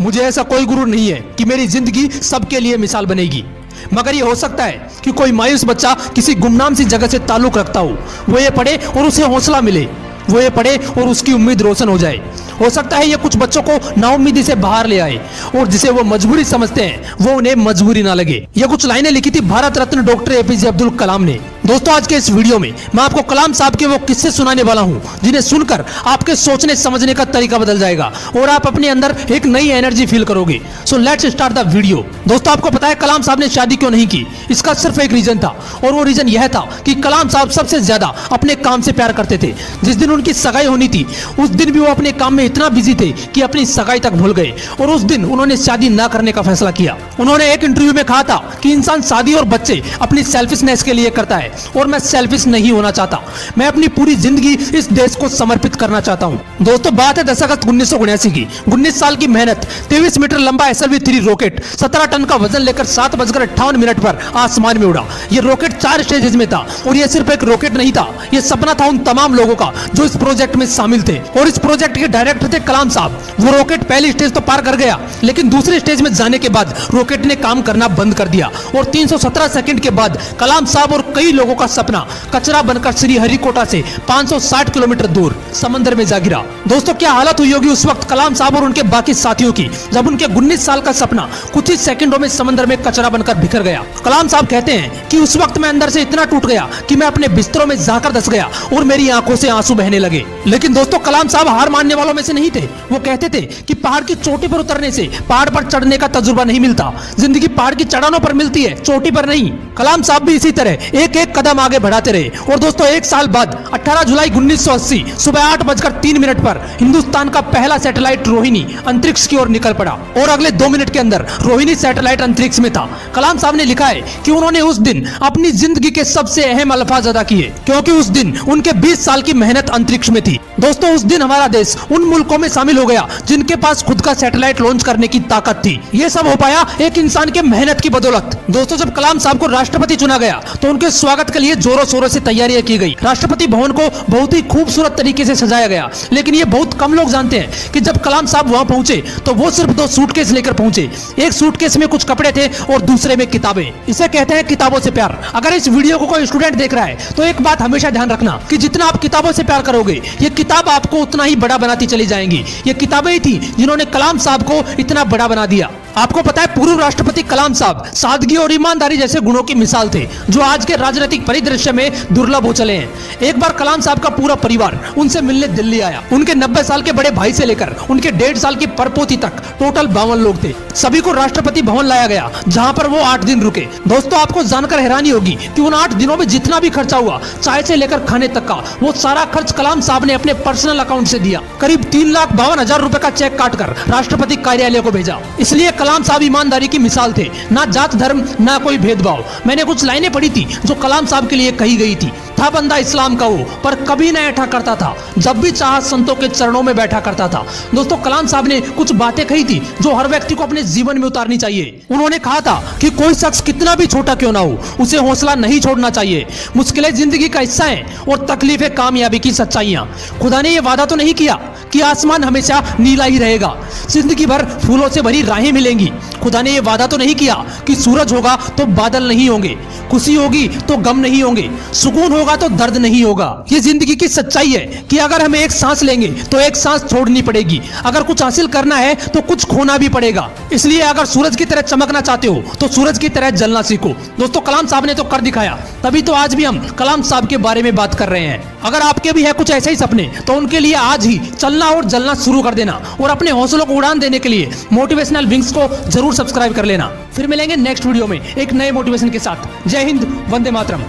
मुझे ऐसा कोई गुरु नहीं है कि मेरी जिंदगी सबके लिए मिसाल बनेगी, मगर ये हो सकता है कि कोई मायूस बच्चा किसी गुमनाम सी जगह से ताल्लुक रखता हो, वो ये पढ़े और उसे हौसला मिले, वो ये पढ़े और उसकी उम्मीद रोशन हो जाए। हो सकता है ये कुछ बच्चों को नाउम्मीदी से बाहर ले आए और जिसे वो मजबूरी समझते हैं वो उन्हें मजबूरी ना लगे। ये कुछ लाइनें लिखी थी भारत रत्न डॉक्टर एपीजे अब्दुल कलाम ने। दोस्तों, आज के इस वीडियो में मैं आपको कलाम साहब के वो किस्से सुनाने वाला हूं जिन्हें सुनकर आपके सोचने समझने का तरीका बदल जाएगा और आप अपने अंदर एक नई एनर्जी फील करोगे। So let's start the video. दोस्तों, आपको पता है कलाम साहब ने शादी क्यों नहीं की? इसका सिर्फ एक रीजन था और वो रीजन यह था कि कलाम साहब सबसे ज्यादा अपने काम से प्यार करते थे। जिस दिन उनकी सगाई होनी थी उस दिन भी वो अपने काम में इतना बिजी थे कि अपनी सगाई तक भूल गए और उस दिन उन्होंने शादी ना करने का फैसला किया। उन्होंने एक इंटरव्यू में कहा था कि इंसान शादी और बच्चे अपनी सेल्फिशनेस के लिए करता है और मैं सेल्फिश नहीं होना चाहता। मैं अपनी पूरी जिंदगी इस देश को समर्पित करना चाहता हूं। दोस्तों, बात है 10 अगस्त 1979 की। 19 साल की मेहनत, 23 मीटर लंबा SLV-3 रॉकेट 17 टन का वजन लेकर 7:58 पर आसमान में उड़ा। यह रॉकेट 4 स्टेजेस में था और यह सिर्फ एक रॉकेट नहीं था, यह सपना था उन तमाम लोगों का जो इस प्रोजेक्ट में शामिल थे और इस प्रोजेक्ट के डायरेक्टर थे कलाम साहब। वो रॉकेट पहली स्टेज तो पार कर गया, लेकिन दूसरी स्टेज में जाने के बाद रॉकेट ने काम करना बंद कर दिया और 317 सेकंड के बाद कलाम साहब और कई लोगों का सपना कचरा बनकर श्रीहरिकोटा से 560 किलोमीटर दूर समंदर में जा गिरा। दोस्तों, क्या हालत हुई होगी उस वक्त कलाम साहब और उनके बाकी साथियों की जब उनके 19 साल का सपना कुछ ही सेकंडों में समंदर में कचरा बनकर बिखर गया। कलाम साहब कहते हैं कि उस वक्त मैं अंदर से इतना टूट गया कि मैं अपने बिस्तरों में जाकर धंस गया और मेरी आंखों से आंसू बहने लगे। लेकिन दोस्तों, कलाम साहब हार मानने वालों में से नहीं थे। वो कहते थे कि पहाड़ की चोटी पर उतरने से पहाड़ पर चढ़ने का तजुर्बा नहीं मिलता, जिंदगी पहाड़ की चढ़ानों पर मिलती है, चोटी पर नहीं। कलाम साहब भी इसी तरह एक एक कदम आगे बढ़ाते रहे और दोस्तों, एक साल बाद 18 जुलाई 1980 सुबह 8:03 पर हिंदुस्तान का पहला सैटेलाइट रोहिणी अंतरिक्ष की ओर निकल पड़ा और अगले 2 मिनट के अंदर रोहिणी सैटेलाइट अंतरिक्ष में था। कलाम साहब ने लिखा है कि उन्होंने उस दिन अपनी जिंदगी के सबसे अहम अल्फाज अदा किए क्योंकि उस दिन उनके 20 साल की मेहनत अंतरिक्ष में थी। दोस्तों, उस दिन हमारा देश उन मुल्कों में शामिल हो गया जिनके पास खुद का सैटेलाइट लॉन्च करने की ताकत थी। ये सब हो पाया एक इंसान के मेहनत की बदौलत। दोस्तों, जब कलाम साहब को राष्ट्रपति चुना गया तो उनके स्वागत के लिए जोरों शोरों से तैयारियां की गई। राष्ट्रपति भवन को बहुत ही खूबसूरत तरीके से सजाया गया, लेकिन ये बहुत कम लोग जानते हैं कि जब कलाम साहब वहां पहुंचे तो वो सिर्फ 2 सूटकेस लेकर पहुंचे। एक सूटकेस में कुछ कपड़े थे और दूसरे में किताबें। इसे कहते हैं किताबों से प्यार। अगर इस वीडियो को कोई स्टूडेंट देख रहा है तो एक बात हमेशा ध्यान रखना कि जितना आप किताबों से प्यार करोगे ये किताब आपको उतना ही बड़ा बनाती चली जाएंगी। ये किताबें ही थी जिन्होंने कलाम साहब को इतना बड़ा बना दिया। आपको पता है पूर्व राष्ट्रपति कलाम साहब सादगी और ईमानदारी जैसे गुणों की मिसाल थे जो आज के राजनीतिक परिदृश्य में दुर्लभ हो चले हैं। एक बार कलाम साहब का पूरा परिवार उनसे मिलने दिल्ली आया। उनके 90 साल के बड़े भाई से लेकर उनके 1.5 साल की परपोती तक टोटल 52 लोग थे। सभी को राष्ट्रपति भवन लाया गया जहां पर वो 8 दिन रुके। दोस्तों, आपको जानकर हैरानी होगी कि उन 8 दिनों में जितना भी खर्चा हुआ चाय से लेकर खाने तक का, वो सारा खर्च कलाम साहब ने अपने पर्सनल अकाउंट से दिया। करीब 3,52,000 रुपए का चेक काटकर राष्ट्रपति कार्यालय को भेजा। इसलिए कलाम साहब ईमानदारी की मिसाल थे, ना जात धर्म ना कोई भेदभाव। मैंने कुछ लाइनें पढ़ी थी जो कलाम साहब के लिए कही गई थी। था बंदा इस्लाम का वो, पर कभी न ऐठा करता था, जब भी चाहा संतों के चरणों में बैठा करता था। दोस्तों, कलाम साहब ने कुछ बातें कही थी जो हर व्यक्ति को अपने जीवन में उतारनी चाहिए। उन्होंने कहा था कि कोई शख्स कितना भी छोटा क्यों ना हो उसे हौसला नहीं छोड़ना चाहिए। मुश्किलें जिंदगी का हिस्सा हैं और तकलीफें कामयाबी की सच्चाइयां। खुदा ने यह वादा तो नहीं किया कि आसमान हमेशा नीला ही रहेगा, जिंदगी भर फूलों से भरी राहें मिलेंगी। खुदा ने यह वादा तो नहीं किया कि सूरज होगा तो बादल नहीं होंगे, खुशी होगी तो गम नहीं होंगे, सुकून होगा तो दर्द नहीं होगा। ये जिंदगी की सच्चाई है कि अगर हमें एक सांस लेंगे तो एक सांस छोड़नी पड़ेगी। अगर कुछ हासिल करना है तो कुछ खोना भी पड़ेगा। इसलिए अगर सूरज की तरह चमकना चाहते हो तो सूरज की तरह जलना सीखो। दोस्तों, कलाम साहब ने तो कर दिखाया, तभी तो आज भी हम कलाम साहब के बारे में बात कर रहे हैं। अगर आपके भी है कुछ ऐसे ही सपने तो उनके लिए आज ही चलना और जलना शुरू कर देना और अपने हौसलों को उड़ान देने के लिए मोटिवेशनल विंग्स को जरूर सब्सक्राइब कर लेना। फिर मिलेंगे नेक्स्ट वीडियो में एक नए मोटिवेशन के साथ। जय हिंद, वंदे मातरम।